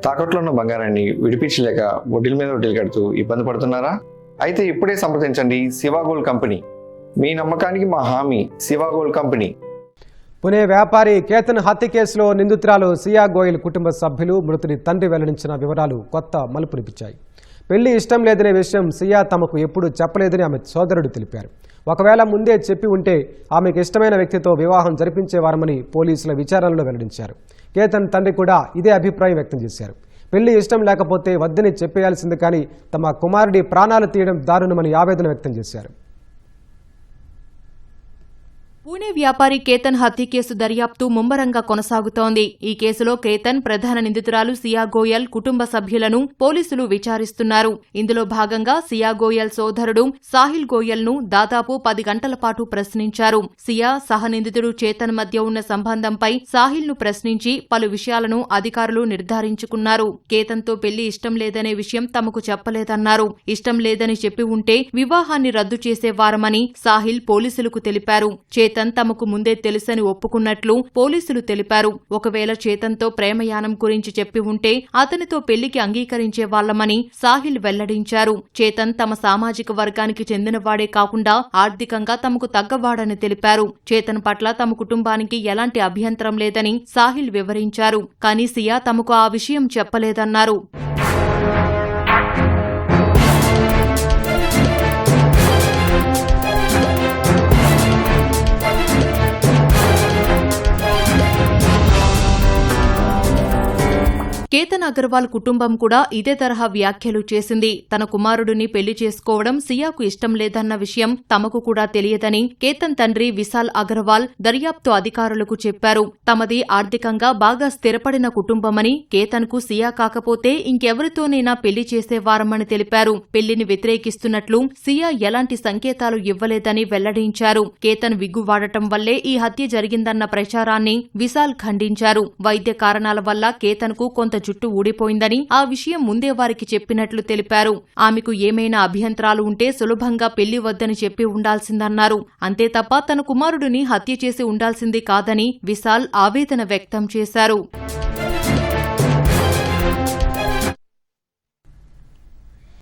తాకట్లో ఉన్న బంగారాన్ని విడిపించలేక వడ్డీల మీద వడ్డీలు కడుతూ ఇబ్బంది పడుతున్నారా? అయితే ఇప్పుడే సంప్రదించండి శివ గోల్డ్ కంపెనీ. మీ నమ్మకానికి మా హామీ శివ గోల్డ్ కంపెనీ. పుణె వ్యాపారి కేతన్ హత్య కేసులో నిందితురాలు సియా గోయల్ కుటుంబ సభ్యులు మృతుడి తండ్రి వెల్లడించిన వివరాలు కొత్త మలుపునిపించాయి. పెళ్లి ఇష్టం లేదనే విషయం సియా తమకు ఎప్పుడూ చెప్పలేదని ఆమె సోదరుడు తెలిపారు. ఒకవేళ ముందే చెప్పి ఉంటే ఆమెకు ఇష్టమైన వ్యక్తితో వివాహం జరిపించేవారమని పోలీసుల విచారణలో వెల్లడించారు. కేతన్ తండ్రి కూడా ఇదే అభిప్రాయం వ్యక్తం చేశారు. పెళ్లి ఇష్టం లేకపోతే వద్దని చెప్పేయాల్సింది కానీ తమ కుమారుడి ప్రాణాలు తీయడం దారుణమని ఆవేదన వ్యక్తం చేశారు. పూణె వ్యాపారి కేతన్ హత్య కేసు దర్యాప్తు ముమ్మరంగా కొనసాగుతోంది. ఈ కేసులో కేతన్ ప్రధాన నిందితురాలు సియా గోయల్ కుటుంబ సభ్యులను పోలీసులు విచారిస్తున్నారు. ఇందులో భాగంగా సియా గోయల్ సోదరుడు సాహిల్ గోయల్ ను దాదాపు 10 గంటల పాటు ప్రశ్నించారు. సియా సహనిందితుడు చేతన్ మధ్య ఉన్న సంబంధంపై సాహిల్ ను ప్రశ్నించి పలు విషయాలను అధికారులు నిర్ధారించుకున్నారు. కేతన్తో పెళ్లి ఇష్టం లేదనే విషయం తమకు చెప్పలేదన్నారు. ఇష్టం లేదని చెప్పి ఉంటే వివాహాన్ని రద్దు చేసేవారమని సాహిల్ పోలీసులకు తెలిపారు. చేతన్ తమకు ముందే తెలుసని ఒప్పుకున్నట్లు పోలీసులు తెలిపారు. ఒకవేళ చేతన్తో ప్రేమయానం గురించి చెప్పి ఉంటే అతనితో పెళ్లికి అంగీకరించే వాళ్లమని సాహిల్ వెల్లడించారు. చేతన్ తమ సామాజిక వర్గానికి చెందినవాడే కాకుండా ఆర్థికంగా తమకు తగ్గవాడని తెలిపారు. చేతన్ పట్ల తమ కుటుంబానికి ఎలాంటి అభ్యంతరం లేదని సాహిల్ వివరించారు. కానీ సియా తమకు ఆ విషయం చెప్పలేదన్నారు. కేతన్ అగర్వాల్ కుటుంబం కూడా ఇదే తరహా వ్యాఖ్యలు చేసింది. తన కుమారుడిని పెళ్లి చేసుకోవడం సియాకు ఇష్టం లేదన్న విషయం తమకు కూడా తెలియదని కేతన్ తండ్రి విశాల్ అగర్వాల్ దర్యాప్తు అధికారులకు చెప్పారు. తమది ఆర్థికంగా బాగా స్థిరపడిన కుటుంబమని, కేతన్కు సియా కాకపోతే ఇంకెవరితోనైనా పెళ్లి చేసేవారమని తెలిపారు. పెళ్లిని వ్యతిరేకిస్తున్నట్లు సియా ఎలాంటి సంకేతాలు ఇవ్వలేదని వెల్లడించారు. కేతన్ విగ్గు వాడటం వల్లే ఈ హత్య జరిగిందన్న ప్రచారాన్ని విశాల్ ఖండించారు. వైద్య కారణాల వల్ల కేతన్కు కొంత జుట్టు ఊడిపోయిందని, ఆ విషయం ముందే వారికి చెప్పినట్లు తెలిపారు. ఆమెకు ఏమైనా అభ్యంతరాలు ఉంటే సులభంగా పెళ్లి వద్దని చెప్పి ఉండాల్సిందన్నారు. అంతే తప్ప తన కుమారుడిని హత్య చేసి ఉండాల్సింది కాదని విశాల్ ఆవేదన వ్యక్తం చేశారు.